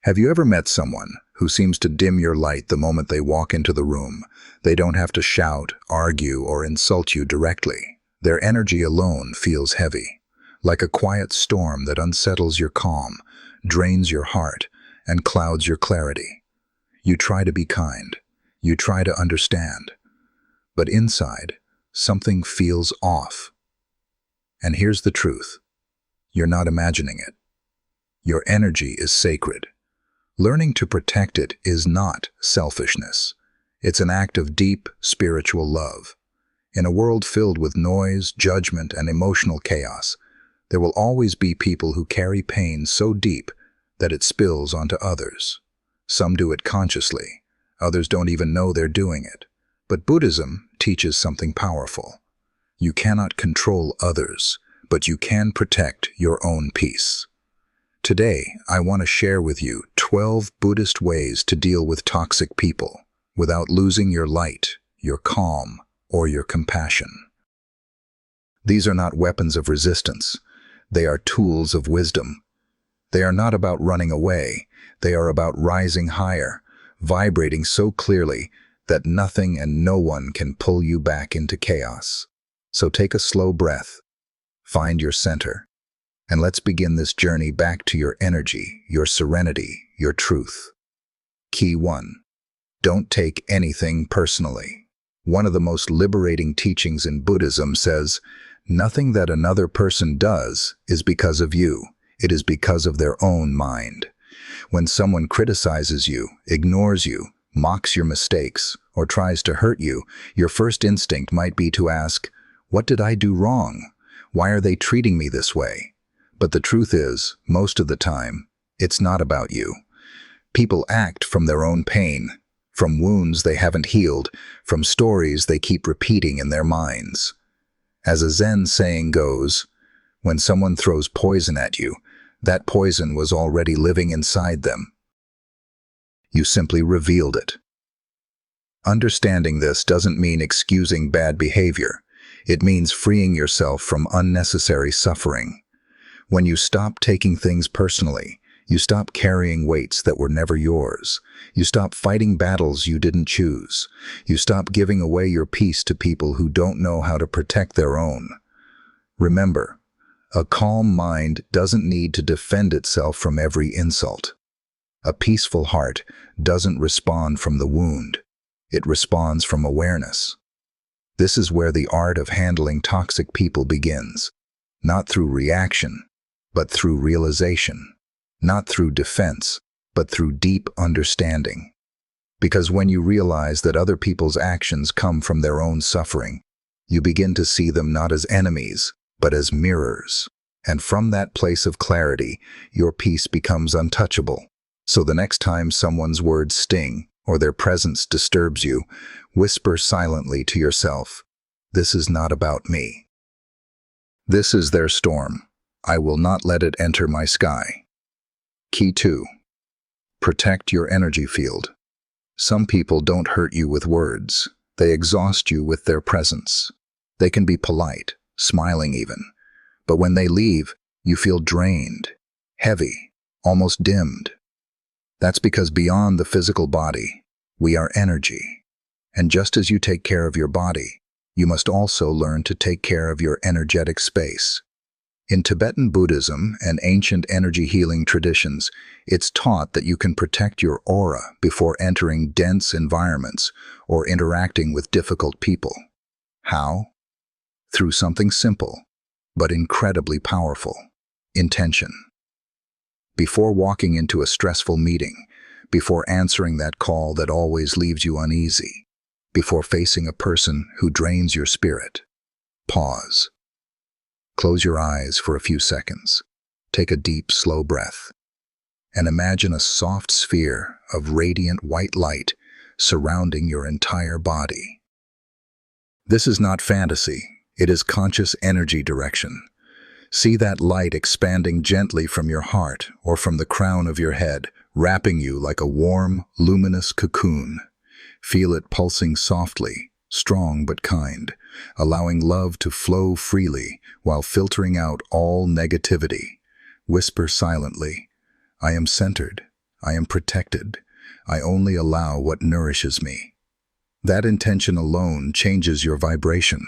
Have you ever met someone who seems to dim your light the moment they walk into the room? They don't have to shout, argue, or insult you directly. Their energy alone feels heavy, like a quiet storm that unsettles your calm, drains your heart, and clouds your clarity. You try to be kind. You try to understand. But inside, something feels off. And here's the truth. You're not imagining it. Your energy is sacred. Learning to protect it is not selfishness. It's an act of deep spiritual love. In a world filled with noise, judgment, and emotional chaos, there will always be people who carry pain so deep that it spills onto others. Some do it consciously. Others don't even know they're doing it. But Buddhism teaches something powerful. You cannot control others, but you can protect your own peace. Today, I want to share with you 12 Buddhist ways to deal with toxic people without losing your light, your calm, or your compassion. These are not weapons of resistance. They are tools of wisdom. They are not about running away. They are about rising higher, vibrating so clearly that nothing and no one can pull you back into chaos. So take a slow breath, find your center, and let's begin this journey back to your energy, your serenity, your truth. Key 1. Don't take anything personally. One of the most liberating teachings in Buddhism says, nothing that another person does is because of you. It is because of their own mind. When someone criticizes you, ignores you, mocks your mistakes, or tries to hurt you, your first instinct might be to ask, what did I do wrong? Why are they treating me this way? But the truth is, most of the time, it's not about you. People act from their own pain, from wounds they haven't healed, from stories they keep repeating in their minds. As a Zen saying goes, when someone throws poison at you, that poison was already living inside them. You simply revealed it. Understanding this doesn't mean excusing bad behavior. It means freeing yourself from unnecessary suffering. When you stop taking things personally, you stop carrying weights that were never yours. You stop fighting battles you didn't choose. You stop giving away your peace to people who don't know how to protect their own. Remember, a calm mind doesn't need to defend itself from every insult. A peaceful heart doesn't respond from the wound. It responds from awareness. This is where the art of handling toxic people begins. Not through reaction, but through realization. Not through defense, but through deep understanding. Because when you realize that other people's actions come from their own suffering, you begin to see them not as enemies, but as mirrors. And from that place of clarity, your peace becomes untouchable. So the next time someone's words sting or their presence disturbs you, whisper silently to yourself, "This is not about me. This is their storm. I will not let it enter my sky." Key 2. Protect your energy field. Some people don't hurt you with words. They exhaust you with their presence. They can be polite, smiling even. But when they leave, you feel drained, heavy, almost dimmed. That's because beyond the physical body, we are energy. And just as you take care of your body, you must also learn to take care of your energetic space. In Tibetan Buddhism and ancient energy healing traditions, it's taught that you can protect your aura before entering dense environments or interacting with difficult people. How? Through something simple, but incredibly powerful: intention. Before walking into a stressful meeting, before answering that call that always leaves you uneasy, before facing a person who drains your spirit, pause. Close your eyes for a few seconds. Take a deep, slow breath. And imagine a soft sphere of radiant white light surrounding your entire body. This is not fantasy. It is conscious energy direction. See that light expanding gently from your heart or from the crown of your head, wrapping you like a warm, luminous cocoon. Feel it pulsing softly, strong but kind, allowing love to flow freely while filtering out all negativity. Whisper silently, "I am centered. I am protected. I only allow what nourishes me. That intention alone changes your vibration,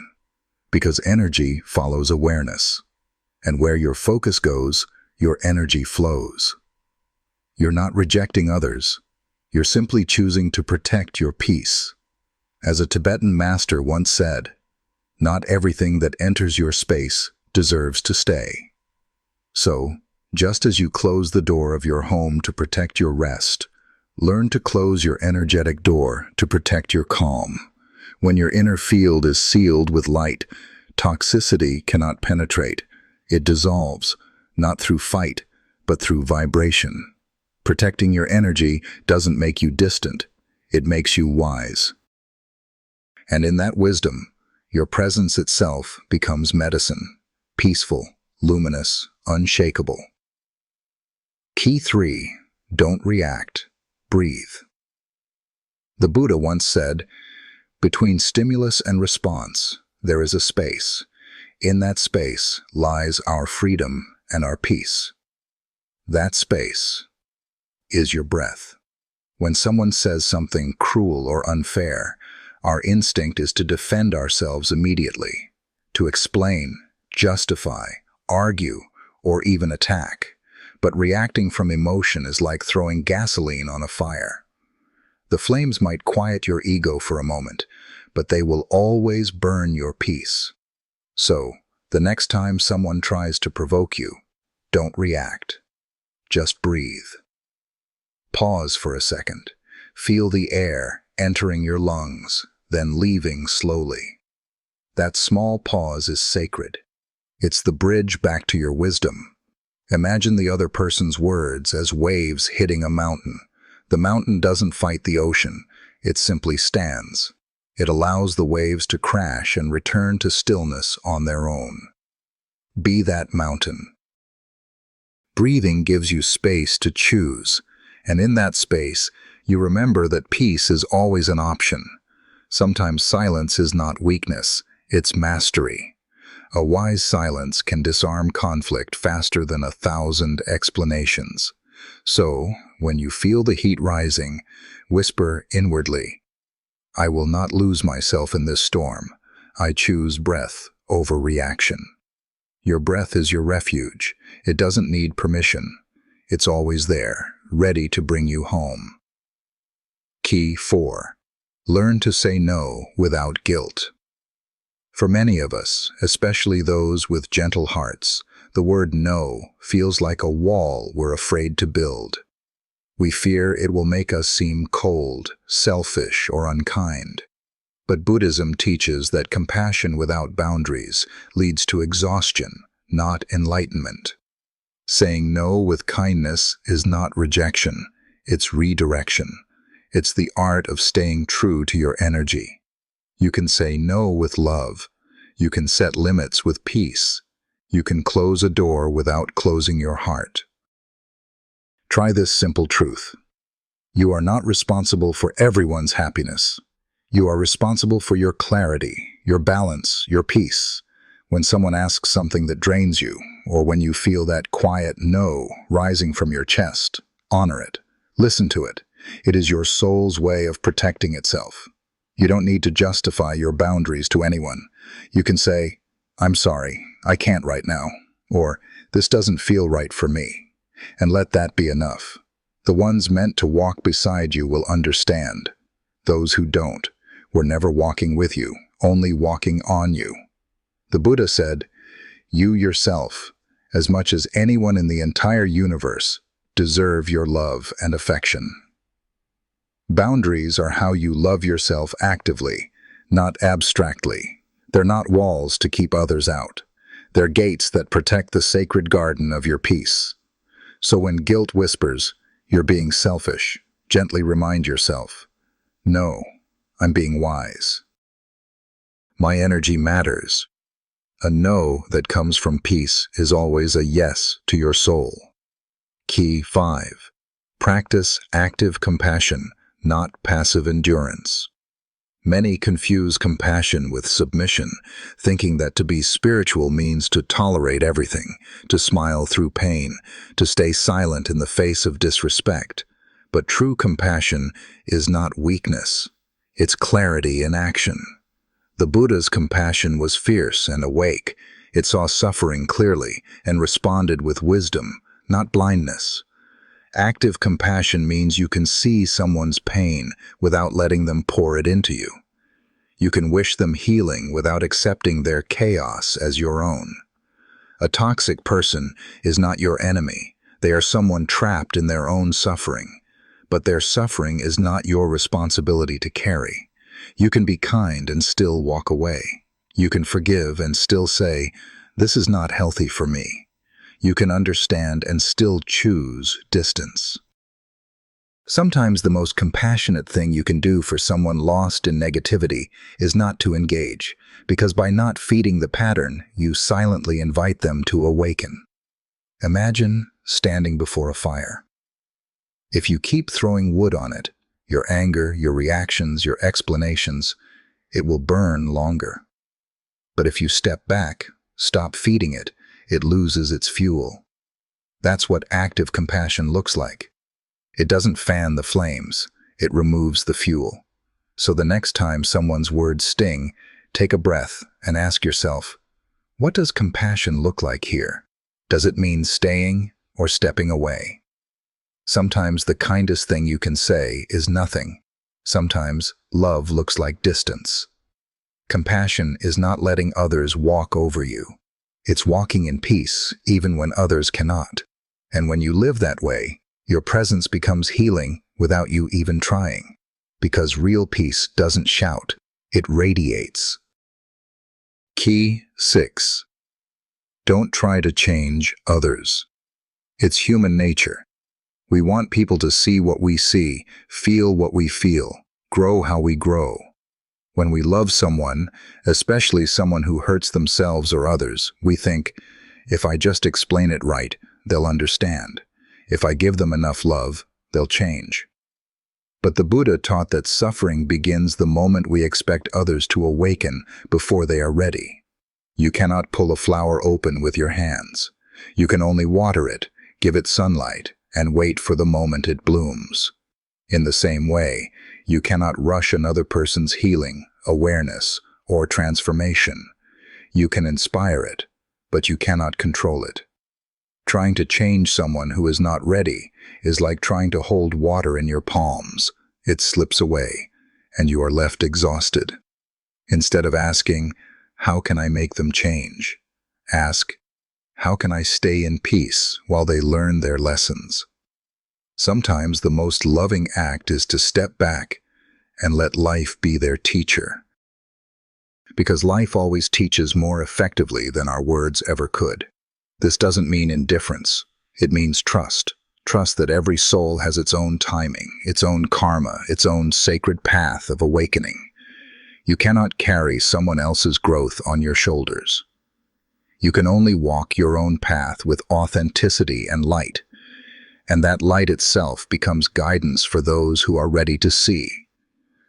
because energy follows awareness. And where your focus goes, your energy flows. You're not rejecting others. You're simply choosing to protect your peace. As a Tibetan master once said, "Not everything that enters your space deserves to stay." So, just as you close the door of your home to protect your rest, learn to close your energetic door to protect your calm. When your inner field is sealed with light, toxicity cannot penetrate. It dissolves, not through fight, but through vibration. Protecting your energy doesn't make you distant, it makes you wise. And in that wisdom, your presence itself becomes medicine, peaceful, luminous, unshakable. Key 3. Don't react. Breathe. The Buddha once said, "Between stimulus and response, there is a space. In that space lies our freedom and our peace." That space is your breath. When someone says something cruel or unfair, our instinct is to defend ourselves immediately, to explain, justify, argue, or even attack. But reacting from emotion is like throwing gasoline on a fire. The flames might quiet your ego for a moment, but they will always burn your peace. So, the next time someone tries to provoke you, don't react. Just breathe. Pause for a second. Feel the air entering your lungs, then leaving slowly. That small pause is sacred. It's the bridge back to your wisdom. Imagine the other person's words as waves hitting a mountain. The mountain doesn't fight the ocean, it simply stands. It allows the waves to crash and return to stillness on their own. Be that mountain. Breathing gives you space to choose, and in that space, you remember that peace is always an option. Sometimes silence is not weakness, it's mastery. A wise silence can disarm conflict faster than 1,000 explanations. So, when you feel the heat rising, whisper inwardly, "I will not lose myself in this storm. I choose breath over reaction." Your breath is your refuge. It doesn't need permission. It's always there, ready to bring you home. Key 4. Learn to say no without guilt. For many of us, especially those with gentle hearts, the word no feels like a wall we're afraid to build. We fear it will make us seem cold, selfish, or unkind. But Buddhism teaches that compassion without boundaries leads to exhaustion, not enlightenment. Saying no with kindness is not rejection, it's redirection. It's the art of staying true to your energy. You can say no with love. You can set limits with peace. You can close a door without closing your heart. Try this simple truth. You are not responsible for everyone's happiness. You are responsible for your clarity, your balance, your peace. When someone asks something that drains you, or when you feel that quiet no rising from your chest, honor it. Listen to it. It is your soul's way of protecting itself. You don't need to justify your boundaries to anyone. You can say, "I'm sorry, I can't right now," or "This doesn't feel right for me," and let that be enough. The ones meant to walk beside you will understand. Those who don't were never walking with you, only walking on you. The Buddha said, "You yourself, as much as anyone in the entire universe, deserve your love and affection." Boundaries are how you love yourself actively, not abstractly. They're not walls to keep others out. They're gates that protect the sacred garden of your peace. So when guilt whispers, "You're being selfish," gently remind yourself, "No, I'm being wise. My energy matters." A no that comes from peace is always a yes to your soul. Key 5. Practice active compassion, not passive endurance. Many confuse compassion with submission, thinking that to be spiritual means to tolerate everything, to smile through pain, to stay silent in the face of disrespect. But true compassion is not weakness. It's clarity in action. The Buddha's compassion was fierce and awake. It saw suffering clearly and responded with wisdom, not blindness. Active compassion means you can see someone's pain without letting them pour it into you. You can wish them healing without accepting their chaos as your own. A toxic person is not your enemy. They are someone trapped in their own suffering. But their suffering is not your responsibility to carry. You can be kind and still walk away. You can forgive and still say, "This is not healthy for me." You can understand and still choose distance. Sometimes the most compassionate thing you can do for someone lost in negativity is not to engage, because by not feeding the pattern, you silently invite them to awaken. Imagine standing before a fire. If you keep throwing wood on it, your anger, your reactions, your explanations, it will burn longer. But if you step back, stop feeding it, it loses its fuel. That's what active compassion looks like. It doesn't fan the flames, it removes the fuel. So the next time someone's words sting, take a breath and ask yourself, what does compassion look like here? Does it mean staying or stepping away? Sometimes the kindest thing you can say is nothing. Sometimes love looks like distance. Compassion is not letting others walk over you. It's walking in peace even when others cannot. And when you live that way, your presence becomes healing without you even trying. Because real peace doesn't shout, it radiates. Key 6. Don't try to change others. It's human nature. We want people to see what we see, feel what we feel, grow how we grow. When we love someone, especially someone who hurts themselves or others, we think, if I just explain it right, they'll understand. If I give them enough love, they'll change. But the Buddha taught that suffering begins the moment we expect others to awaken before they are ready. You cannot pull a flower open with your hands. You can only water it, give it sunlight, and wait for the moment it blooms. In the same way, you cannot rush another person's healing, awareness, or transformation. You can inspire it, but you cannot control it. Trying to change someone who is not ready is like trying to hold water in your palms. It slips away, and you are left exhausted. Instead of asking, how can I make them change? Ask, how can I stay in peace while they learn their lessons? Sometimes the most loving act is to step back and let life be their teacher. Because life always teaches more effectively than our words ever could. This doesn't mean indifference. It means trust. Trust that every soul has its own timing, its own karma, its own sacred path of awakening. You cannot carry someone else's growth on your shoulders. You can only walk your own path with authenticity and light, and that light itself becomes guidance for those who are ready to see.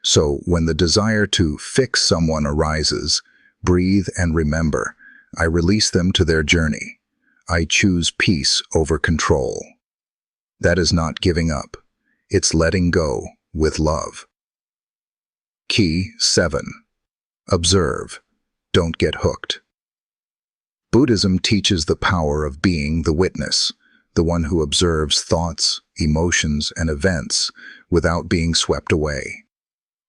So, when the desire to fix someone arises, breathe and remember, I release them to their journey. I choose peace over control. That is not giving up. It's letting go with love. Key 7. Observe. Don't get hooked. Buddhism teaches the power of being the witness, the one who observes thoughts, emotions, and events without being swept away.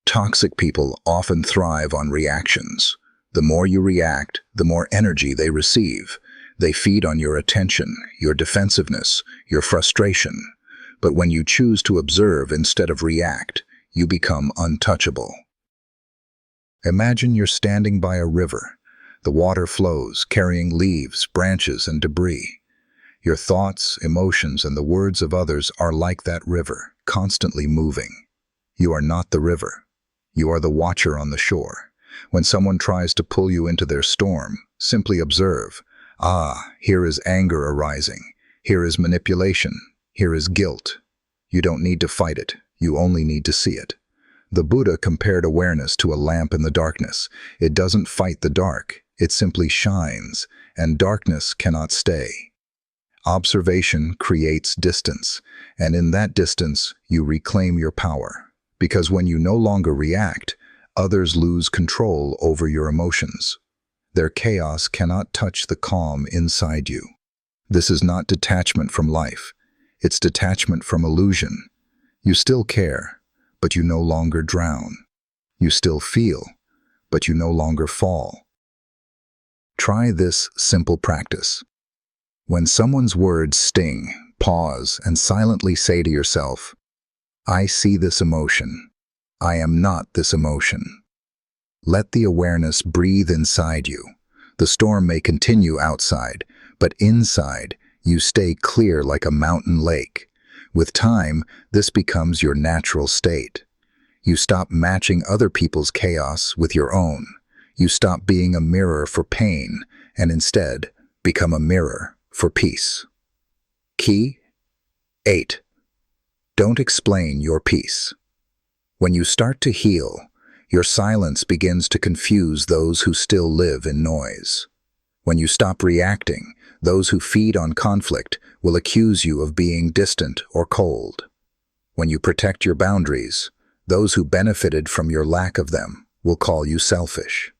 Toxic people often thrive on reactions. The more you react, the more energy they receive. They feed on your attention, your defensiveness, your frustration. But when you choose to observe instead of react, you become untouchable. Imagine you're standing by a river. The water flows, carrying leaves, branches, and debris. Your thoughts, emotions, and the words of others are like that river, constantly moving. You are not the river. You are the watcher on the shore. When someone tries to pull you into their storm, simply observe. Ah, here is anger arising. Here is manipulation. Here is guilt. You don't need to fight it. You only need to see it. The Buddha compared awareness to a lamp in the darkness. It doesn't fight the dark. It simply shines, and darkness cannot stay. Observation creates distance, and in that distance, you reclaim your power. Because when you no longer react, others lose control over your emotions. Their chaos cannot touch the calm inside you. This is not detachment from life. It's detachment from illusion. You still care, but you no longer drown. You still feel, but you no longer fall. Try this simple practice. When someone's words sting, pause and silently say to yourself, "I see this emotion. I am not this emotion." Let the awareness breathe inside you. The storm may continue outside, but inside, you stay clear like a mountain lake. With time, this becomes your natural state. You stop matching other people's chaos with your own. You stop being a mirror for pain, and instead, become a mirror for peace. Key 8. Don't explain your peace. When you start to heal, your silence begins to confuse those who still live in noise. When you stop reacting, those who feed on conflict will accuse you of being distant or cold. When you protect your boundaries, those who benefited from your lack of them will call you selfish.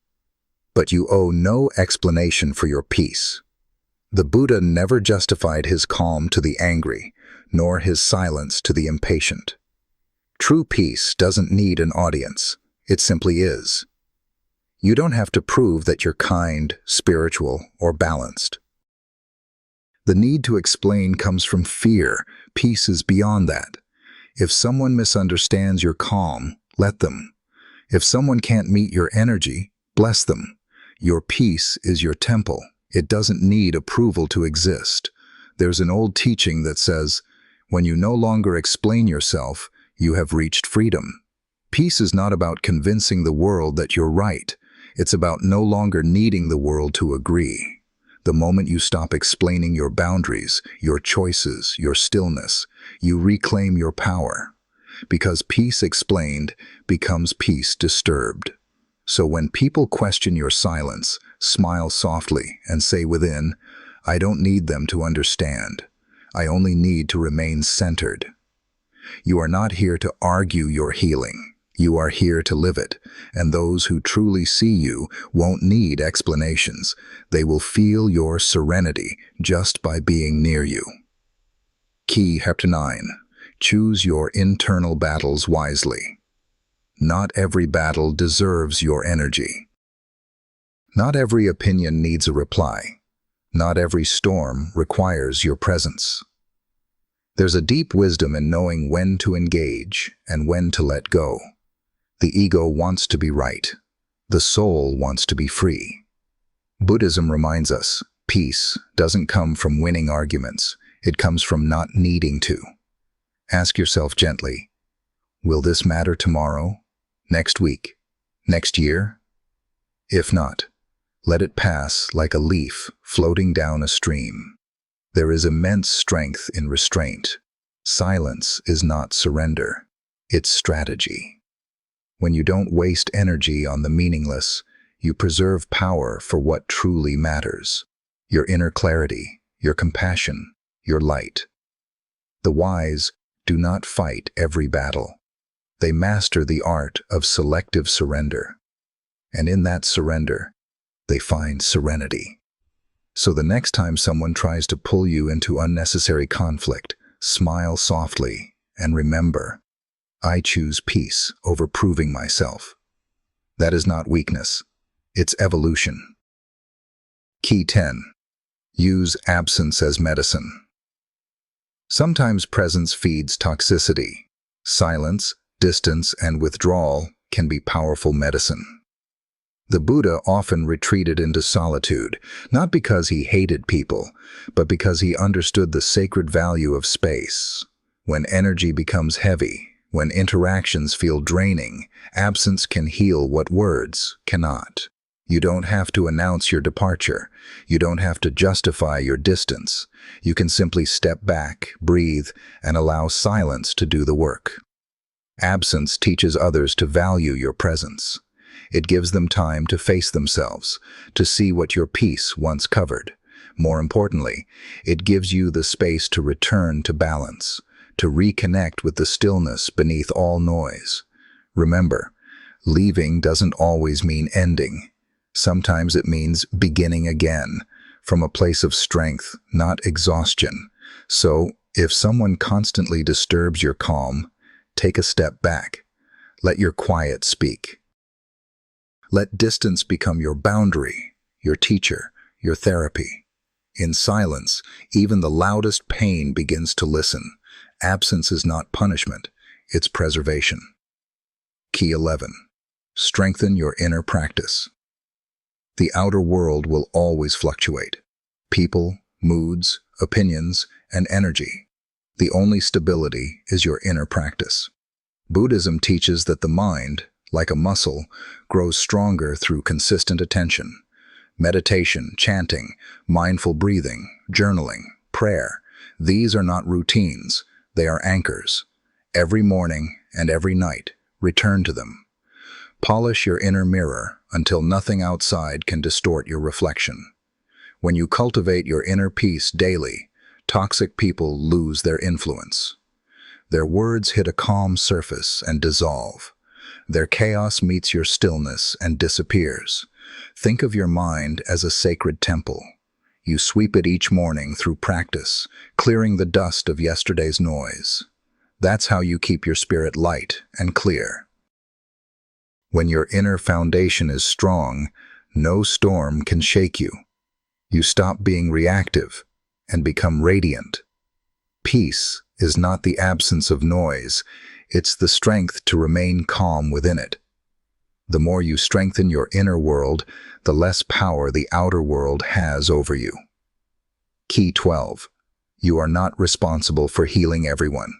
But you owe no explanation for your peace. The Buddha never justified his calm to the angry, nor his silence to the impatient. True peace doesn't need an audience. It simply is. You don't have to prove that you're kind, spiritual, or balanced. The need to explain comes from fear. Peace is beyond that. If someone misunderstands your calm, let them. If someone can't meet your energy, bless them. Your peace is your temple. It doesn't need approval to exist. There's an old teaching that says, when you no longer explain yourself, you have reached freedom. Peace is not about convincing the world that you're right. It's about no longer needing the world to agree. The moment you stop explaining your boundaries, your choices, your stillness, you reclaim your power. Because peace explained becomes peace disturbed. So when people question your silence, smile softly and say within, "I don't need them to understand. I only need to remain centered." You are not here to argue your healing. You are here to live it, and those who truly see you won't need explanations. They will feel your serenity just by being near you. Key 9. Choose your internal battles wisely. Not every battle deserves your energy. Not every opinion needs a reply. Not every storm requires your presence. There's a deep wisdom in knowing when to engage and when to let go. The ego wants to be right. The soul wants to be free. Buddhism reminds us, peace doesn't come from winning arguments. It comes from not needing to. Ask yourself gently, will this matter tomorrow, next week, next year? If not, let it pass like a leaf floating down a stream. There is immense strength in restraint. Silence is not surrender. It's strategy. When you don't waste energy on the meaningless, you preserve power for what truly matters. Your inner clarity, your compassion, your light. The wise do not fight every battle. They master the art of selective surrender. And in that surrender, they find serenity. So the next time someone tries to pull you into unnecessary conflict, smile softly and remember, I choose peace over proving myself. That is not weakness. It's evolution. Key 10. Use absence as medicine. Sometimes presence feeds toxicity. Silence, distance, and withdrawal can be powerful medicine. The Buddha often retreated into solitude, not because he hated people, but because he understood the sacred value of space. When energy becomes heavy, when interactions feel draining, absence can heal what words cannot. You don't have to announce your departure. You don't have to justify your distance. You can simply step back, breathe, and allow silence to do the work. Absence teaches others to value your presence. It gives them time to face themselves, to see what your peace once covered. More importantly, it gives you the space to return to balance, to reconnect with the stillness beneath all noise. Remember, leaving doesn't always mean ending. Sometimes it means beginning again, from a place of strength, not exhaustion. So, if someone constantly disturbs your calm, take a step back. Let your quiet speak. Let distance become your boundary, your teacher, your therapy. In silence, even the loudest pain begins to listen. Absence is not punishment, it's preservation. Key 11. Strengthen your inner practice. The outer world will always fluctuate. People, moods, opinions, and energy. The only stability is your inner practice. Buddhism teaches that the mind, like a muscle, grows stronger through consistent attention. Meditation, chanting, mindful breathing, journaling, prayer. These are not routines, they are anchors. Every morning and every night, return to them. Polish your inner mirror until nothing outside can distort your reflection. When you cultivate your inner peace daily, toxic people lose their influence. Their words hit a calm surface and dissolve. Their chaos meets your stillness and disappears. Think of your mind as a sacred temple. You sweep it each morning through practice, clearing the dust of yesterday's noise. That's how you keep your spirit light and clear. When your inner foundation is strong, no storm can shake you. You stop being reactive and become radiant. Peace is not the absence of noise, it's the strength to remain calm within it. The more you strengthen your inner world, the less power the outer world has over you. Key 12. You are not responsible for healing everyone.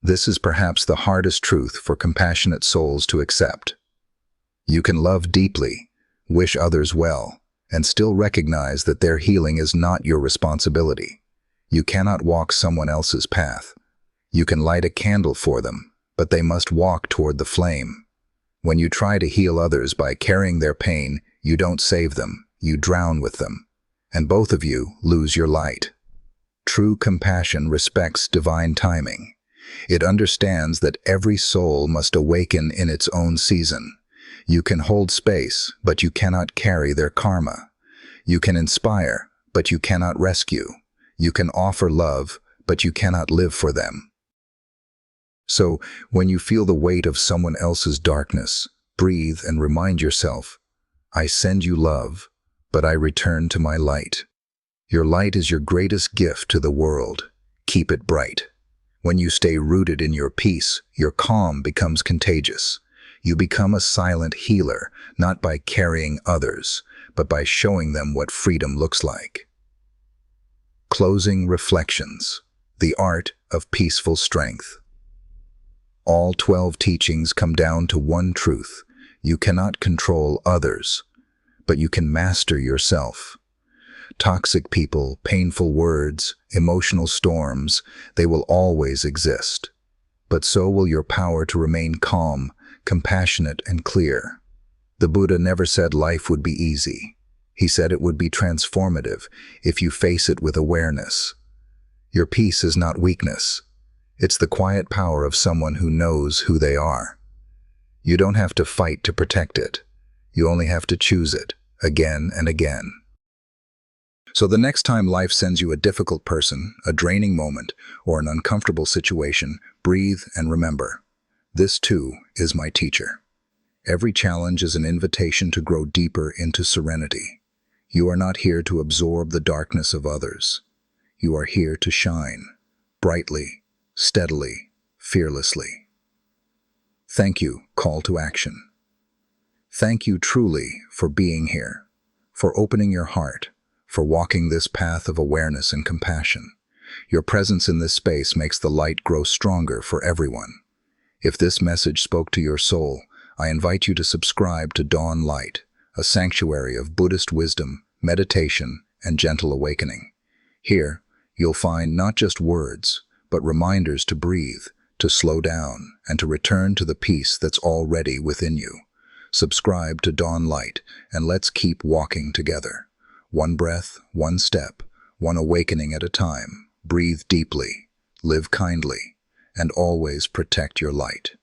This is perhaps the hardest truth for compassionate souls to accept. You can love deeply, wish others well, and still recognize that their healing is not your responsibility. You cannot walk someone else's path. You can light a candle for them, but they must walk toward the flame. When you try to heal others by carrying their pain, you don't save them, you drown with them, and both of you lose your light. True compassion respects divine timing. It understands that every soul must awaken in its own season. You can hold space, but you cannot carry their karma. You can inspire, but you cannot rescue. You can offer love, but you cannot live for them. So, when you feel the weight of someone else's darkness, breathe and remind yourself, I send you love, but I return to my light. Your light is your greatest gift to the world. Keep it bright. When you stay rooted in your peace, your calm becomes contagious. You become a silent healer, not by carrying others, but by showing them what freedom looks like. Closing reflections. The art of peaceful strength. All 12 teachings come down to one truth. You cannot control others, but you can master yourself. Toxic people, painful words, emotional storms, they will always exist. But so will your power to remain calm, compassionate, and clear. The Buddha never said life would be easy. He said it would be transformative if you face it with awareness. Your peace is not weakness. It's the quiet power of someone who knows who they are. You don't have to fight to protect it. You only have to choose it, again and again. So the next time life sends you a difficult person, a draining moment, or an uncomfortable situation, breathe and remember, this too is my teacher. Every challenge is an invitation to grow deeper into serenity. You are not here to absorb the darkness of others. You are here to shine, brightly, steadily, fearlessly. Thank you, call to action. Thank you truly for being here, for opening your heart, for walking this path of awareness and compassion. Your presence in this space makes the light grow stronger for everyone. If this message spoke to your soul, I invite you to subscribe to Dawn Light, a sanctuary of Buddhist wisdom, meditation, and gentle awakening. Here, you'll find not just words, but reminders to breathe, to slow down, and to return to the peace that's already within you. Subscribe to Dawn Light, and let's keep walking together. One breath, one step, one awakening at a time. Breathe deeply, live kindly, and always protect your light.